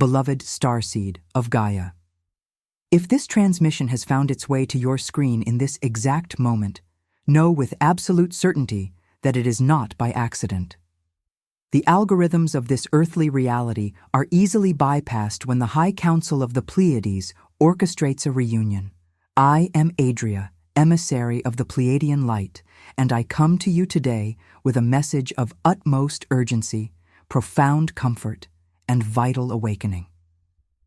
beloved Starseed of Gaia. If this transmission has found its way to your screen in this exact moment, know with absolute certainty that it is not by accident. The algorithms of this earthly reality are easily bypassed when the High Council of the Pleiades orchestrates a reunion. I am Adria, emissary of the Pleiadian light, and I come to you today with a message of utmost urgency, profound comfort, and vital awakening.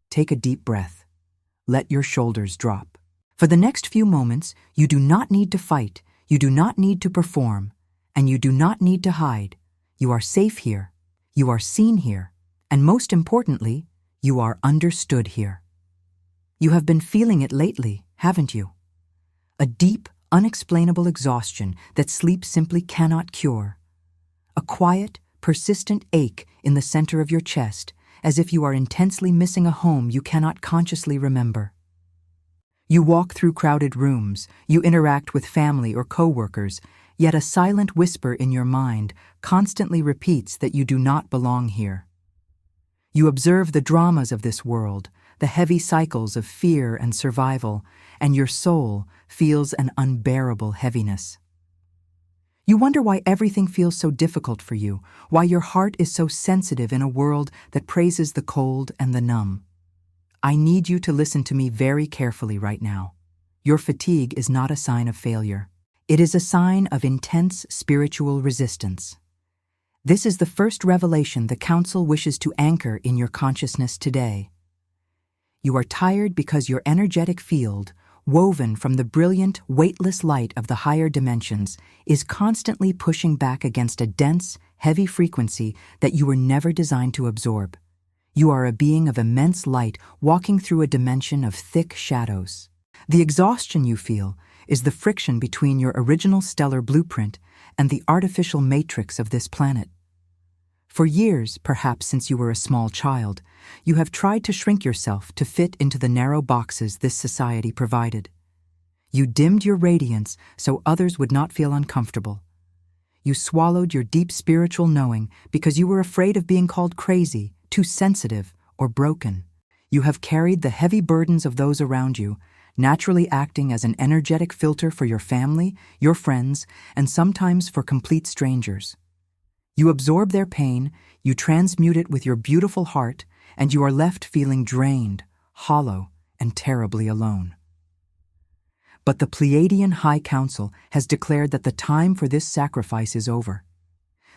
Take a deep breath. Let your shoulders drop. For the next few moments, you do not need to fight, you do not need to perform, and you do not need to hide. You are safe here, you are seen here, and most importantly, you are understood here. You have been feeling it lately, haven't you? A deep, unexplainable exhaustion that sleep simply cannot cure. A quiet, persistent ache in the center of your chest, as if you are intensely missing a home you cannot consciously remember. You walk through crowded rooms, you interact with family or coworkers, yet a silent whisper in your mind constantly repeats that you do not belong here. You observe the dramas of this world, the heavy cycles of fear and survival, and your soul feels an unbearable heaviness. You wonder why everything feels so difficult for you, why your heart is so sensitive in a world that praises the cold and the numb. I need you to listen to me very carefully right now. Your fatigue is not a sign of failure. It is a sign of intense spiritual resistance. This is the first revelation the Council wishes to anchor in your consciousness today. You are tired because your energetic field, woven from the brilliant, weightless light of the higher dimensions, is constantly pushing back against a dense, heavy frequency that you were never designed to absorb. You are a being of immense light walking through a dimension of thick shadows. The exhaustion you feel is the friction between your original stellar blueprint and the artificial matrix of this planet. For years, perhaps since you were a small child, you have tried to shrink yourself to fit into the narrow boxes this society provided. You dimmed your radiance so others would not feel uncomfortable. You swallowed your deep spiritual knowing because you were afraid of being called crazy, too sensitive, or broken. You have carried the heavy burdens of those around you, naturally acting as an energetic filter for your family, your friends, and sometimes for complete strangers. You absorb their pain, you transmute it with your beautiful heart, and you are left feeling drained, hollow, and terribly alone. But the Pleiadian High Council has declared that the time for this sacrifice is over.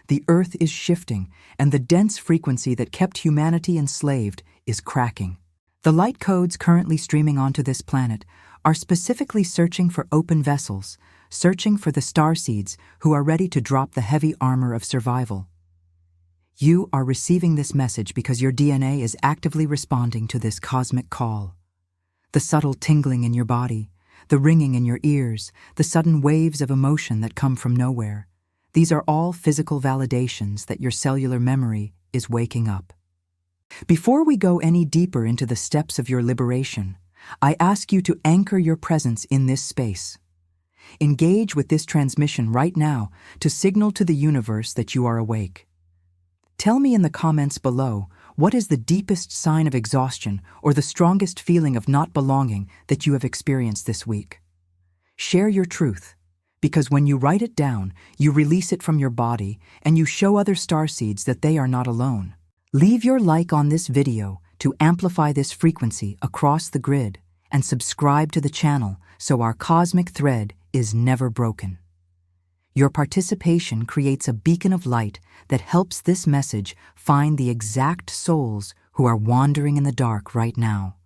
The Earth is shifting, and the dense frequency that kept humanity enslaved is cracking. The light codes currently streaming onto this planet are specifically searching for open vessels, searching for the starseeds who are ready to drop the heavy armor of survival. You are receiving this message because your DNA is actively responding to this cosmic call. The subtle tingling in your body, the ringing in your ears, the sudden waves of emotion that come from nowhere. These are all physical validations that your cellular memory is waking up. Before we go any deeper into the steps of your liberation, I ask you to anchor your presence in this space. Engage with this transmission right now to signal to the universe that you are awake. Tell me in the comments below, what is the deepest sign of exhaustion or the strongest feeling of not belonging that you have experienced this week? Share your truth, because when you write it down, you release it from your body and you show other starseeds that they are not alone. Leave your like on this video to amplify this frequency across the grid and subscribe to the channel so our cosmic thread is never broken. Your participation creates a beacon of light that helps this message find the exact souls who are wandering in the dark right now.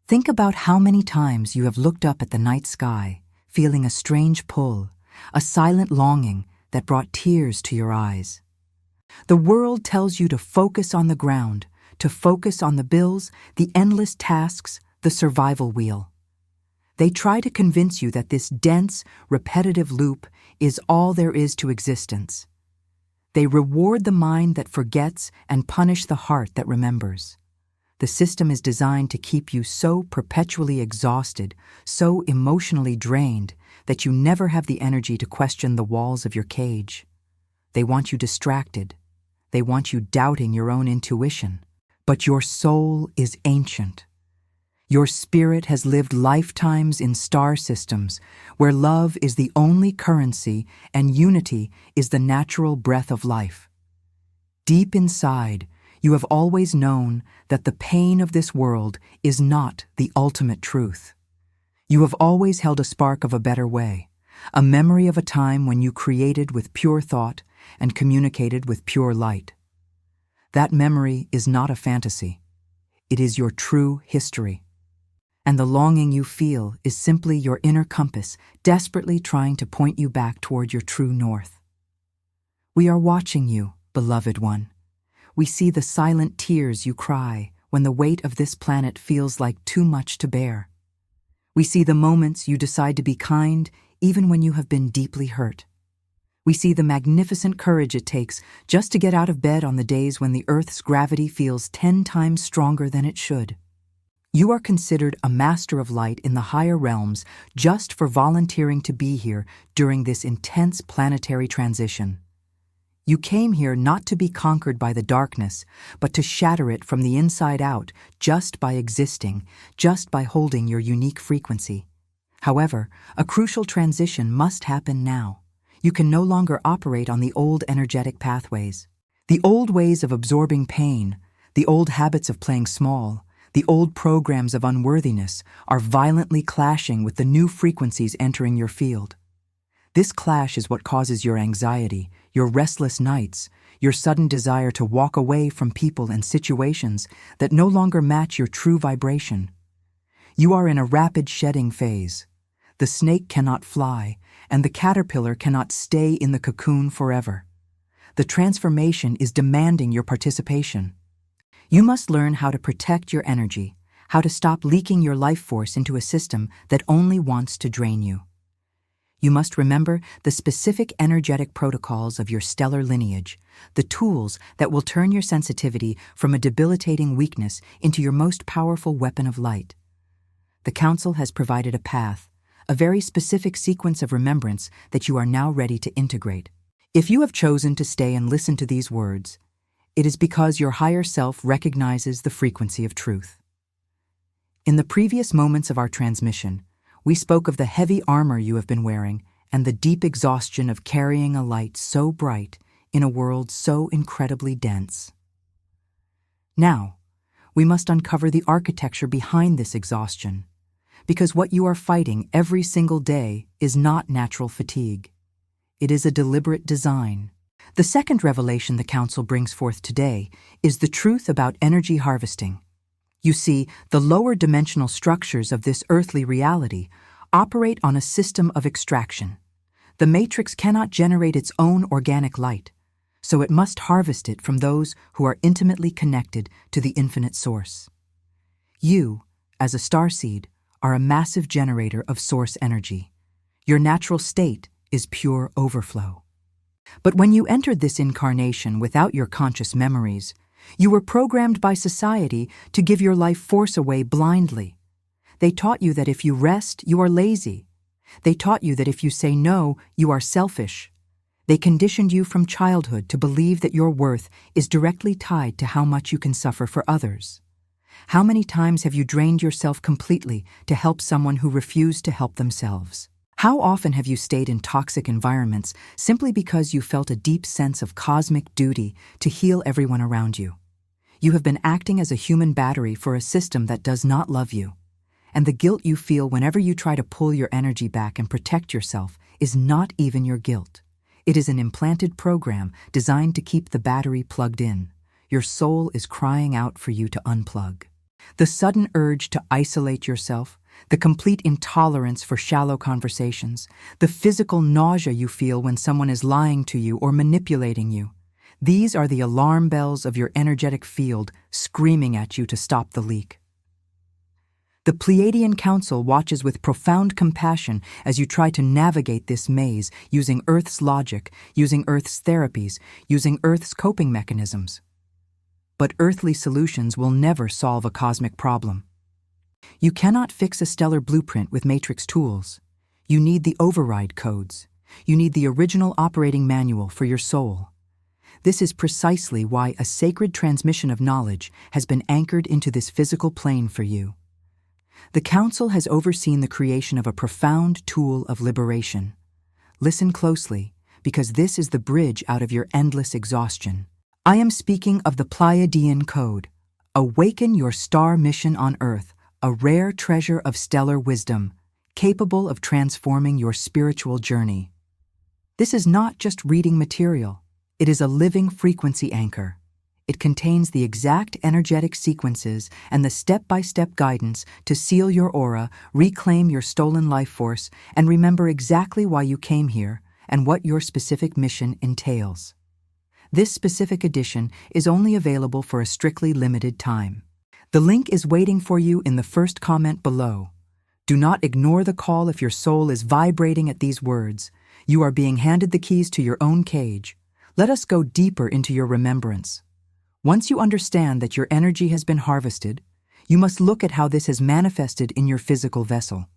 Think about how many times you have looked up at the night sky, feeling a strange pull, a silent longing that brought tears to your eyes. The world tells you to focus on the ground, to focus on the bills, the endless tasks, the survival wheel. They try to convince you that this dense, repetitive loop is all there is to existence. They reward the mind that forgets and punish the heart that remembers. The system is designed to keep you so perpetually exhausted, so emotionally drained, that you never have the energy to question the walls of your cage. They want you distracted. They want you doubting your own intuition. But your soul is ancient. Your spirit has lived lifetimes in star systems where love is the only currency and unity is the natural breath of life. Deep inside, you have always known that the pain of this world is not the ultimate truth. You have always held a spark of a better way, a memory of a time when you created with pure thought and communicated with pure light. That memory is not a fantasy. It is your true history. And the longing you feel is simply your inner compass desperately trying to point you back toward your true north. We are watching you, beloved one. We see the silent tears you cry when the weight of this planet feels like too much to bear. We see the moments you decide to be kind even when you have been deeply hurt. We see the magnificent courage it takes just to get out of bed on the days when the Earth's gravity feels 10 times stronger than it should. You are considered a master of light in the higher realms just for volunteering to be here during this intense planetary transition. You came here not to be conquered by the darkness, but to shatter it from the inside out just by existing, just by holding your unique frequency. However, a crucial transition must happen now. You can no longer operate on the old energetic pathways. The old ways of absorbing pain, the old habits of playing small, the old programs of unworthiness are violently clashing with the new frequencies entering your field. This clash is what causes your anxiety, your restless nights, your sudden desire to walk away from people and situations that no longer match your true vibration. You are in a rapid shedding phase. The snake cannot fly, and the caterpillar cannot stay in the cocoon forever. The transformation is demanding your participation. You must learn how to protect your energy, how to stop leaking your life force into a system that only wants to drain you. You must remember the specific energetic protocols of your stellar lineage, the tools that will turn your sensitivity from a debilitating weakness into your most powerful weapon of light. The Council has provided a path, a very specific sequence of remembrance that you are now ready to integrate. If you have chosen to stay and listen to these words, it is because your higher self recognizes the frequency of truth. In the previous moments of our transmission, we spoke of the heavy armor you have been wearing and the deep exhaustion of carrying a light so bright in a world so incredibly dense. Now, we must uncover the architecture behind this exhaustion, because what you are fighting every single day is not natural fatigue. It is a deliberate design. The second revelation the Council brings forth today is the truth about energy harvesting. You see, the lower dimensional structures of this earthly reality operate on a system of extraction. The matrix cannot generate its own organic light, so it must harvest it from those who are intimately connected to the infinite source. You, as a starseed, are a massive generator of source energy. Your natural state is pure overflow. But when you entered this incarnation without your conscious memories, you were programmed by society to give your life force away blindly. They taught you that if you rest, you are lazy. They taught you that if you say no, you are selfish. They conditioned you from childhood to believe that your worth is directly tied to how much you can suffer for others. How many times have you drained yourself completely to help someone who refused to help themselves? How often have you stayed in toxic environments simply because you felt a deep sense of cosmic duty to heal everyone around you? You have been acting as a human battery for a system that does not love you. And the guilt you feel whenever you try to pull your energy back and protect yourself is not even your guilt. It is an implanted program designed to keep the battery plugged in. Your soul is crying out for you to unplug. The sudden urge to isolate yourself, the complete intolerance for shallow conversations, the physical nausea you feel when someone is lying to you or manipulating you. These are the alarm bells of your energetic field screaming at you to stop the leak. The Pleiadian Council watches with profound compassion as you try to navigate this maze using Earth's logic, using Earth's therapies, using Earth's coping mechanisms. But earthly solutions will never solve a cosmic problem. You cannot fix a stellar blueprint with matrix tools. You need the override codes. You need the original operating manual for your soul. This is precisely why a sacred transmission of knowledge has been anchored into this physical plane for you. The Council has overseen the creation of a profound tool of liberation. Listen closely, because this is the bridge out of your endless exhaustion. I am speaking of the Pleiadian Code. Awaken your star mission on Earth, a rare treasure of stellar wisdom, capable of transforming your spiritual journey. This is not just reading material. It is a living frequency anchor. It contains the exact energetic sequences and the step-by-step guidance to seal your aura, reclaim your stolen life force, and remember exactly why you came here and what your specific mission entails. This specific edition is only available for a strictly limited time. The link is waiting for you in the first comment below. Do not ignore the call if your soul is vibrating at these words. You are being handed the keys to your own cage. Let us go deeper into your remembrance. Once you understand that your energy has been harvested, you must look at how this has manifested in your physical vessel.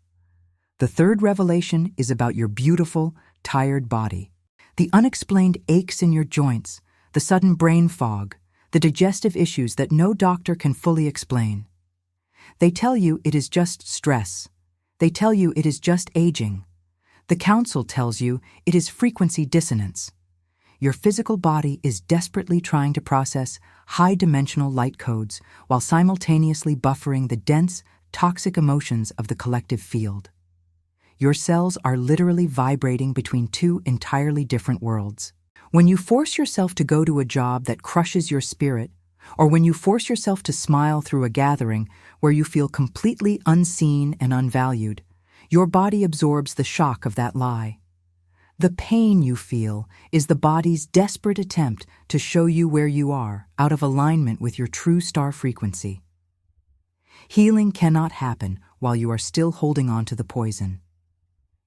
The third revelation is about your beautiful, tired body. The unexplained aches in your joints, the sudden brain fog, the digestive issues that no doctor can fully explain. They tell you it is just stress. They tell you it is just aging. The Council tells you it is frequency dissonance. Your physical body is desperately trying to process high-dimensional light codes while simultaneously buffering the dense, toxic emotions of the collective field. Your cells are literally vibrating between two entirely different worlds. When you force yourself to go to a job that crushes your spirit, or when you force yourself to smile through a gathering where you feel completely unseen and unvalued, your body absorbs the shock of that lie. The pain you feel is the body's desperate attempt to show you where you are, out of alignment with your true star frequency. Healing cannot happen while you are still holding on to the poison.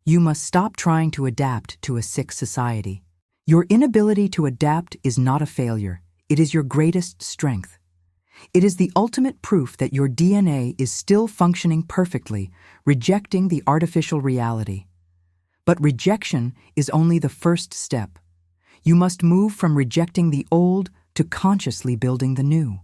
You must stop trying to adapt to a sick society. Your inability to adapt is not a failure. It is your greatest strength. It is the ultimate proof that your DNA is still functioning perfectly, rejecting the artificial reality. But rejection is only the first step. You must move from rejecting the old to consciously building the new.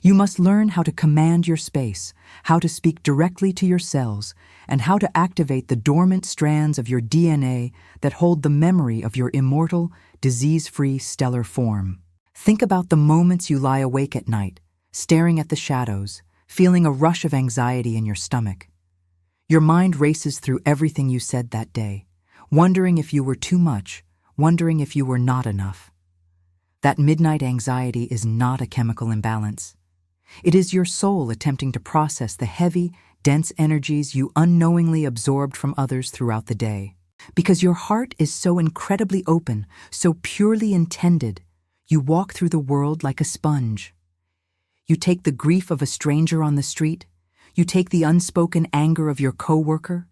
You must learn how to command your space, how to speak directly to your cells, and how to activate the dormant strands of your DNA that hold the memory of your immortal, disease-free stellar form. Think about the moments you lie awake at night, staring at the shadows, feeling a rush of anxiety in your stomach. Your mind races through everything you said that day, wondering if you were too much, wondering if you were not enough. That midnight anxiety is not a chemical imbalance. It is your soul attempting to process the heavy, dense energies you unknowingly absorbed from others throughout the day. Because your heart is so incredibly open, so purely intended, you walk through the world like a sponge. You take the grief of a stranger on the street. You take the unspoken anger of your coworker.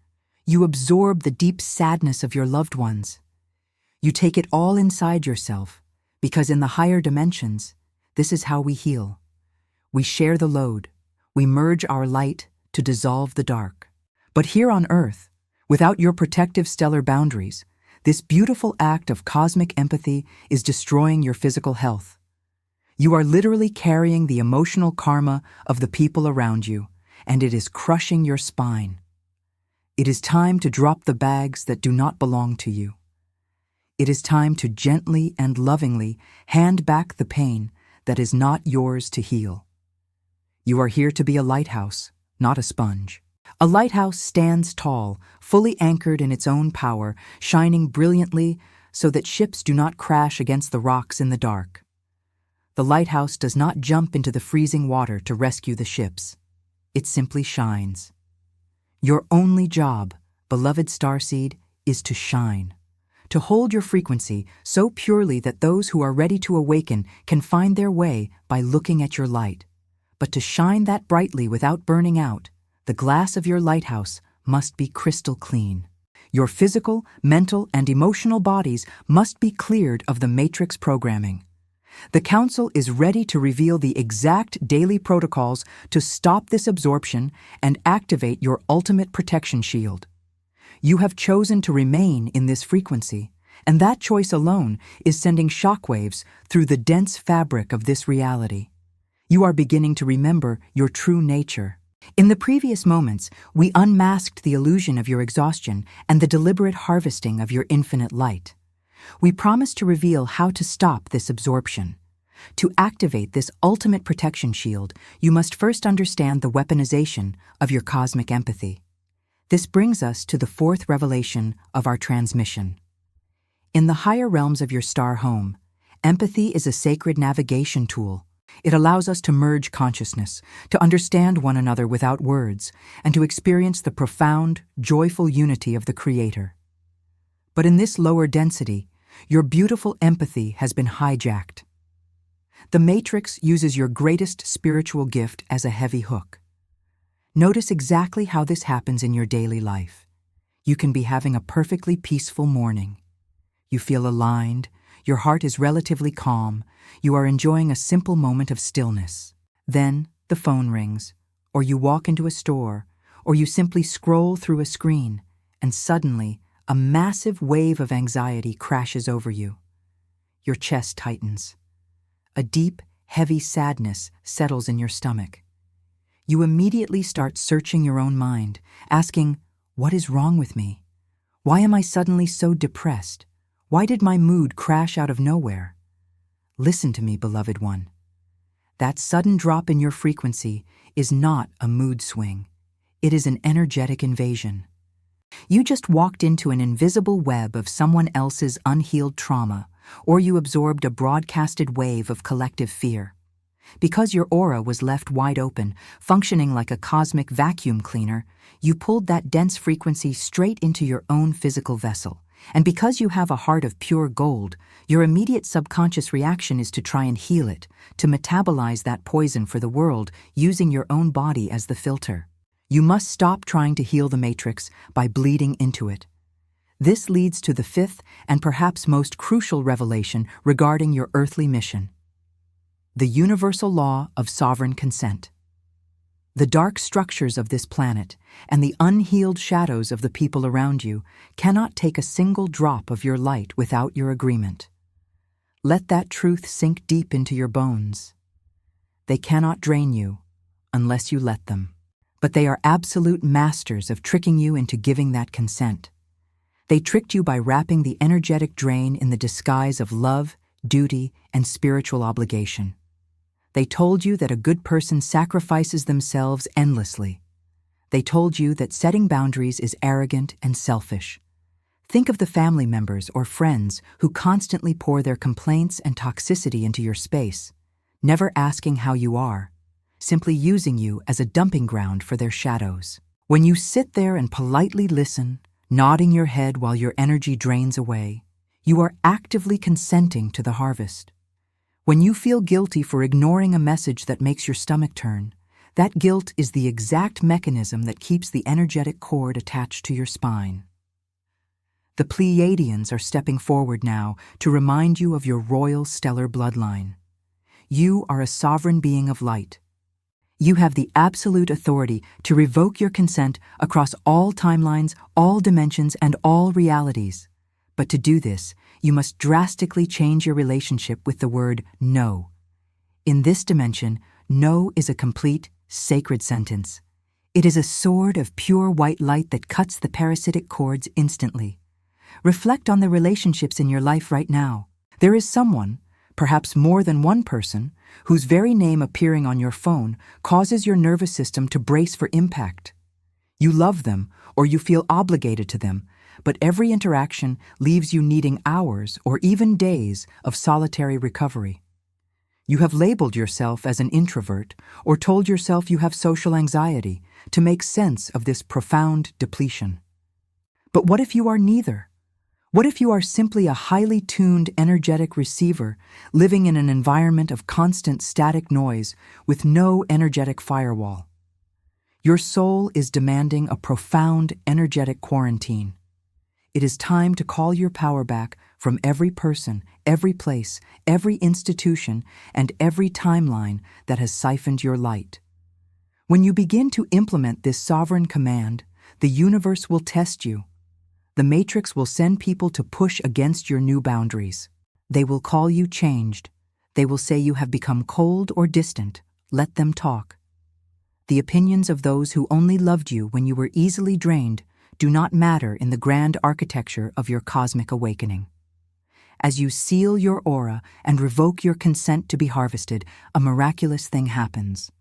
You absorb the deep sadness of your loved ones. You take it all inside yourself, because in the higher dimensions, this is how we heal. We share the load. We merge our light to dissolve the dark. But here on Earth, without your protective stellar boundaries, this beautiful act of cosmic empathy is destroying your physical health. You are literally carrying the emotional karma of the people around you, and it is crushing your spine. It is time to drop the bags that do not belong to you. It is time to gently and lovingly hand back the pain that is not yours to heal. You are here to be a lighthouse, not a sponge. A lighthouse stands tall, fully anchored in its own power, shining brilliantly so that ships do not crash against the rocks in the dark. The lighthouse does not jump into the freezing water to rescue the ships. It simply shines. Your only job, beloved Starseed, is to shine. To hold your frequency so purely that those who are ready to awaken can find their way by looking at your light. But to shine that brightly without burning out, the glass of your lighthouse must be crystal clean. Your physical, mental, and emotional bodies must be cleared of the matrix programming. The Council is ready to reveal the exact daily protocols to stop this absorption and activate your ultimate protection shield. You have chosen to remain in this frequency, And that choice alone is sending shockwaves through the dense fabric of this reality. You are beginning to remember your true nature. In the previous moments, we unmasked the illusion of your exhaustion and the deliberate harvesting of your infinite light. We promised to reveal how to stop this absorption. To activate this ultimate protection shield, you must first understand the weaponization of your cosmic empathy. This brings us to the fourth revelation of our transmission. In the higher realms of your star home, empathy is a sacred navigation tool. It allows us to merge consciousness, to understand one another without words, and to experience the profound, joyful unity of the Creator. But in this lower density, your beautiful empathy has been hijacked. The Matrix uses your greatest spiritual gift as a heavy hook. Notice exactly how this happens in your daily life. You can be having a perfectly peaceful morning. You feel aligned, your heart is relatively calm, you are enjoying a simple moment of stillness. Then the phone rings, or you walk into a store, or you simply scroll through a screen, and suddenly a massive wave of anxiety crashes over you. Your chest tightens. A deep, heavy sadness settles in your stomach. You immediately start searching your own mind, asking, "What is wrong with me? Why am I suddenly so depressed? Why did my mood crash out of nowhere?" Listen to me, beloved one. That sudden drop in your frequency is not a mood swing. It is an energetic invasion. You just walked into an invisible web of someone else's unhealed trauma, or you absorbed a broadcasted wave of collective fear. Because your aura was left wide open, functioning like a cosmic vacuum cleaner, you pulled that dense frequency straight into your own physical vessel. And because you have a heart of pure gold, your immediate subconscious reaction is to try and heal it, to metabolize that poison for the world, using your own body as the filter. You must stop trying to heal the Matrix by bleeding into it. This leads to the fifth and perhaps most crucial revelation regarding your earthly mission: the universal law of sovereign consent. The dark structures of this planet and the unhealed shadows of the people around you cannot take a single drop of your light without your agreement. Let that truth sink deep into your bones. They cannot drain you unless you let them. But they are absolute masters of tricking you into giving that consent. They tricked you by wrapping the energetic drain in the disguise of love, duty, and spiritual obligation. They told you that a good person sacrifices themselves endlessly. They told you that setting boundaries is arrogant and selfish. Think of the family members or friends who constantly pour their complaints and toxicity into your space, never asking how you are, simply using you as a dumping ground for their shadows. When you sit there and politely listen, nodding your head while your energy drains away, you are actively consenting to the harvest. When you feel guilty for ignoring a message that makes your stomach turn, that guilt is the exact mechanism that keeps the energetic cord attached to your spine. The Pleiadians are stepping forward now to remind you of your royal stellar bloodline. You are a sovereign being of light. You have the absolute authority to revoke your consent across all timelines, all dimensions, and all realities. But to do this, you must drastically change your relationship with the word no. In this dimension, no is a complete, sacred sentence. It is a sword of pure white light that cuts the parasitic cords instantly. Reflect on the relationships in your life right now. There is someone, perhaps more than one person, whose very name appearing on your phone causes your nervous system to brace for impact. You love them, or you feel obligated to them, but every interaction leaves you needing hours or even days of solitary recovery. You have labeled yourself as an introvert or told yourself you have social anxiety to make sense of this profound depletion. But what if you are neither? What if you are simply a highly tuned energetic receiver living in an environment of constant static noise with no energetic firewall? Your soul is demanding a profound energetic quarantine. It is time to call your power back from every person, every place, every institution, and every timeline that has siphoned your light. When you begin to implement this sovereign command, the universe will test you. The Matrix will send people to push against your new boundaries. They will call you changed. They will say you have become cold or distant. Let them talk. The opinions of those who only loved you when you were easily drained do not matter in the grand architecture of your cosmic awakening. As you seal your aura and revoke your consent to be harvested, a miraculous thing happens.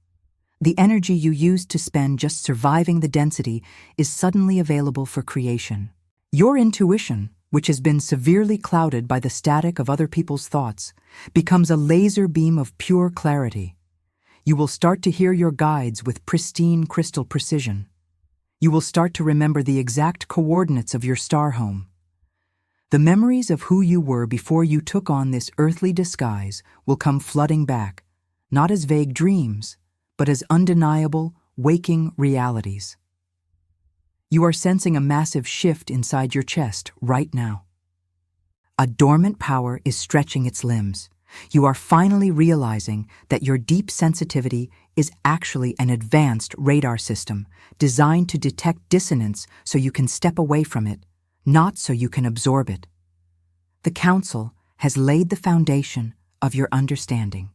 The energy you used to spend just surviving the density is suddenly available for creation. Your intuition, which has been severely clouded by the static of other people's thoughts, becomes a laser beam of pure clarity. You will start to hear your guides with pristine crystal precision. You will start to remember the exact coordinates of your star home. The memories of who you were before you took on this earthly disguise will come flooding back, not as vague dreams, but as undeniable, waking realities. You are sensing a massive shift inside your chest right now. A dormant power is stretching its limbs. You are finally realizing that your deep sensitivity is actually an advanced radar system designed to detect dissonance so you can step away from it, not so you can absorb it. The Council has laid the foundation of your understanding.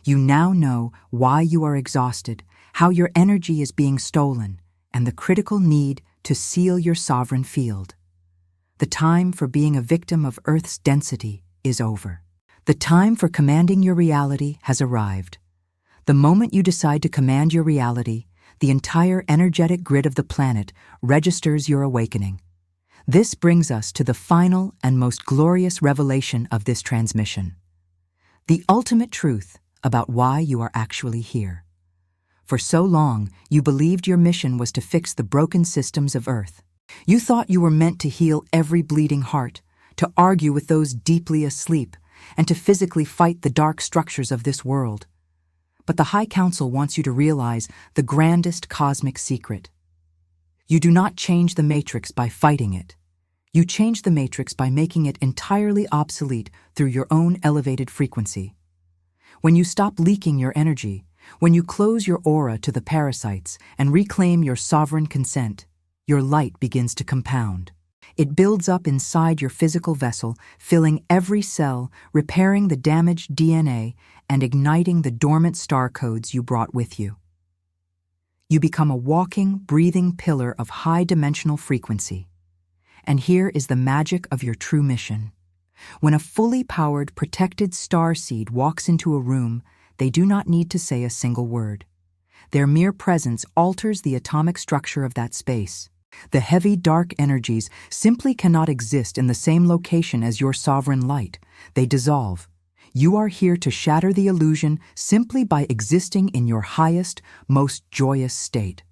You now know why you are exhausted, how your energy is being stolen, and the critical need to seal your sovereign field. The time for being a victim of Earth's density is over. The time for commanding your reality has arrived. The moment you decide to command your reality, the entire energetic grid of the planet registers your awakening. This brings us to the final and most glorious revelation of this transmission. The ultimate truth about why you are actually here. For so long, you believed your mission was to fix the broken systems of Earth. You thought you were meant to heal every bleeding heart, to argue with those deeply asleep, and to physically fight the dark structures of this world. But the High Council wants you to realize the grandest cosmic secret. You do not change the Matrix by fighting it. You change the Matrix by making it entirely obsolete through your own elevated frequency. When you stop leaking your energy, when you close your aura to the parasites and reclaim your sovereign consent, your light begins to compound. It builds up inside your physical vessel, filling every cell, repairing the damaged DNA, and igniting the dormant star codes you brought with you. You become a walking, breathing pillar of high-dimensional frequency. And here is the magic of your true mission. When a fully powered, protected starseed walks into a room, they do not need to say a single word. Their mere presence alters the atomic structure of that space. The heavy, dark energies simply cannot exist in the same location as your sovereign light. They dissolve. You are here to shatter the illusion simply by existing in your highest, most joyous state.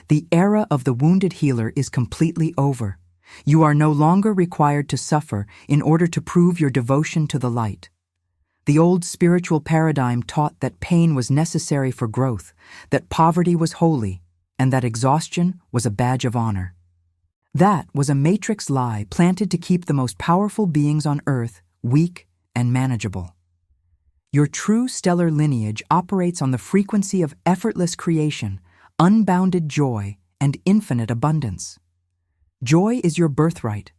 The era of the wounded healer is completely over. You are no longer required to suffer in order to prove your devotion to the light. The old spiritual paradigm taught that pain was necessary for growth, that poverty was holy, and that exhaustion was a badge of honor. That was a matrix lie planted to keep the most powerful beings on Earth weak and manageable. Your true stellar lineage operates on the frequency of effortless creation, unbounded joy, and infinite abundance. Joy is your birthright.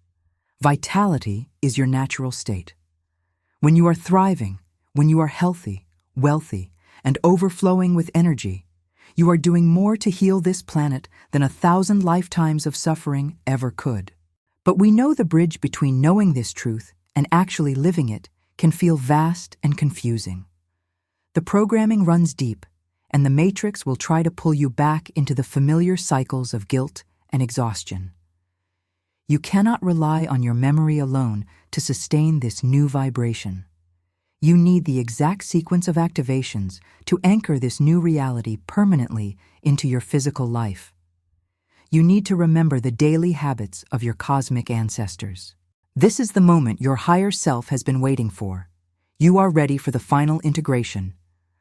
Vitality is your natural state. When you are thriving, when you are healthy, wealthy, and overflowing with energy, you are doing more to heal this planet than 1,000 lifetimes of suffering ever could. But we know the bridge between knowing this truth and actually living it can feel vast and confusing. The programming runs deep, and the Matrix will try to pull you back into the familiar cycles of guilt and exhaustion. You cannot rely on your memory alone to sustain this new vibration. You need the exact sequence of activations to anchor this new reality permanently into your physical life. You need to remember the daily habits of your cosmic ancestors. This is the moment your higher self has been waiting for. You are ready for the final integration.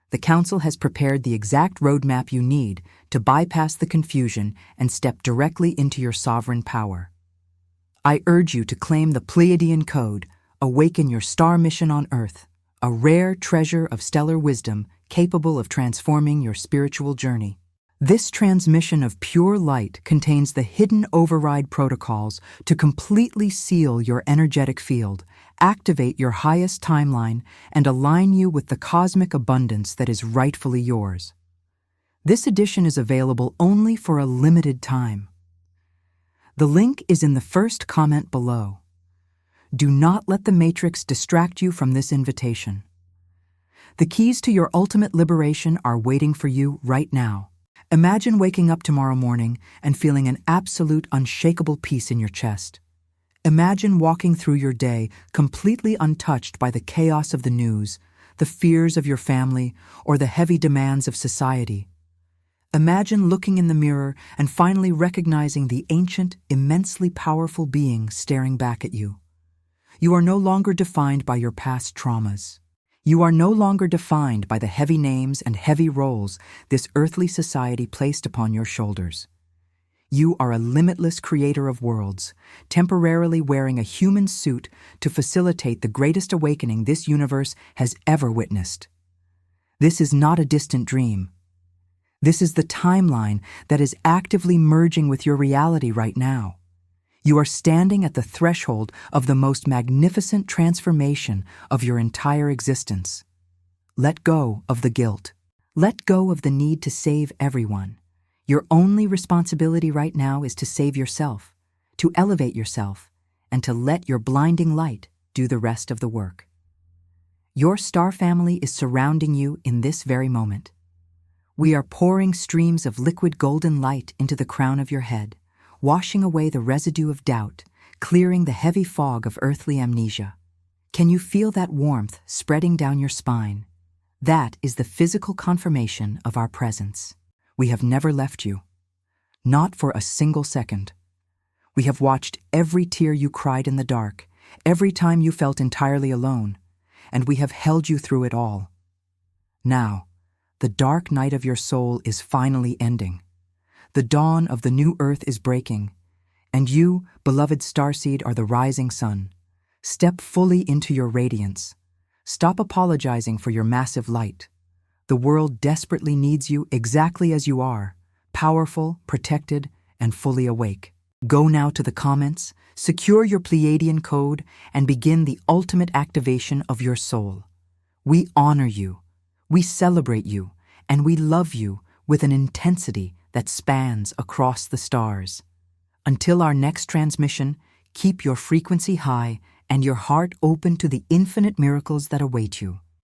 The Council has prepared the exact roadmap you need to bypass the confusion and step directly into your sovereign power. I urge you to claim the Pleiadian code, awaken your star mission on Earth, a rare treasure of stellar wisdom capable of transforming your spiritual journey. This transmission of pure light contains the hidden override protocols to completely seal your energetic field, activate your highest timeline, and align you with the cosmic abundance that is rightfully yours. This edition is available only for a limited time. The link is in the first comment below. Do not let the Matrix distract you from this invitation. The keys to your ultimate liberation are waiting for you right now. Imagine waking up tomorrow morning and feeling an absolute unshakable peace in your chest. Imagine walking through your day completely untouched by the chaos of the news, the fears of your family, or the heavy demands of society. Imagine looking in the mirror and finally recognizing the ancient, immensely powerful being staring back at you. You are no longer defined by your past traumas. You are no longer defined by the heavy names and heavy roles this earthly society placed upon your shoulders. You are a limitless creator of worlds, temporarily wearing a human suit to facilitate the greatest awakening this universe has ever witnessed. This is not a distant dream. This is the timeline that is actively merging with your reality right now. You are standing at the threshold of the most magnificent transformation of your entire existence. Let go of the guilt. Let go of the need to save everyone. Your only responsibility right now is to save yourself, to elevate yourself, and to let your blinding light do the rest of the work. Your star family is surrounding you in this very moment. We are pouring streams of liquid golden light into the crown of your head, washing away the residue of doubt, clearing the heavy fog of earthly amnesia. Can you feel that warmth spreading down your spine? That is the physical confirmation of our presence. We have never left you. Not for a single second. We have watched every tear you cried in the dark, every time you felt entirely alone, and we have held you through it all. Now, the dark night of your soul is finally ending. The dawn of the new earth is breaking, and you, beloved Starseed, are the rising sun. Step fully into your radiance. Stop apologizing for your massive light. The world desperately needs you exactly as you are, powerful, protected, and fully awake. Go now to the comments, secure your Pleiadian code, and begin the ultimate activation of your soul. We honor you. We celebrate you, and we love you with an intensity that spans across the stars. Until our next transmission, keep your frequency high and your heart open to the infinite miracles that await you.